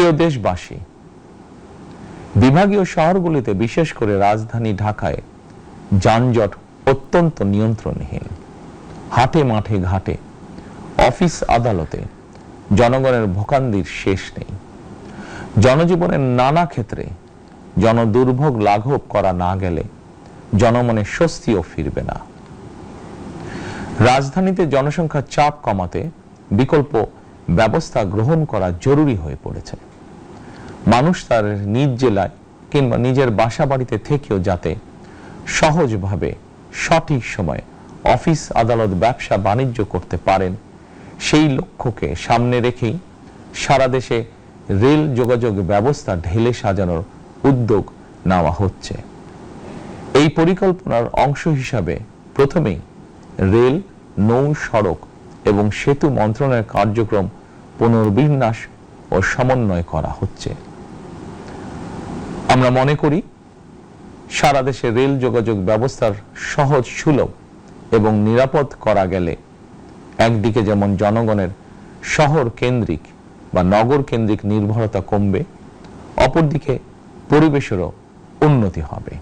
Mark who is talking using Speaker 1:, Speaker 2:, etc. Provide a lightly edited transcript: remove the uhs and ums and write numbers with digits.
Speaker 1: প্রিয় দেশবাসী, বিভাগীয় শহরগুলিতে বিশেষ করে রাজধানী ঢাকায় যানজট অত্যন্ত নিয়ন্ত্রণহীন। হাটে মাঠে ঘাটে, অফিস আদালতে জনগণের ভোগান্তির শেষ নেই। জনজীবনের নানা ক্ষেত্রে জনদুর্ভোগ লাঘব করা না গেলে জনমনে স্বস্তিও ফিরবে না। রাজধানীতে জনসংখ্যার চাপ কমাতে বিকল্প ব্যবস্থা গ্রহণ করা জরুরি হয়ে পড়েছে। মানুষ তার নিজ জেলায় কিংবা নিজের বাসা বাড়িতে থেকেও যাতে সহজভাবে সঠিক সময়ে অফিস আদালত ব্যবসা বাণিজ্য করতে পারেন, সেই লক্ষ্যকে সামনে রেখেই সারা দেশে রেল যোগাযোগ ব্যবস্থা ঢেলে সাজানোর উদ্যোগ নেওয়া হচ্ছে। এই পরিকল্পনার অংশ হিসাবে প্রথমেই রেল, নৌ, সড়ক এবং সেতু মন্ত্রণালয়ের কার্যক্রম পুনর্বিন্যাস ও সমন্বয় করা হচ্ছে। আমরা মনে করি সারা দেশে রেল যোগাযোগ ব্যবস্থার সহজ, সুলভ এবং নিরাপদ করা গেলে একদিকে যেমন জনগণের শহর কেন্দ্রিক বা নগর কেন্দ্রিক নির্ভরতা কমবে, অপরদিকে পরিবেশেরও উন্নতি হবে।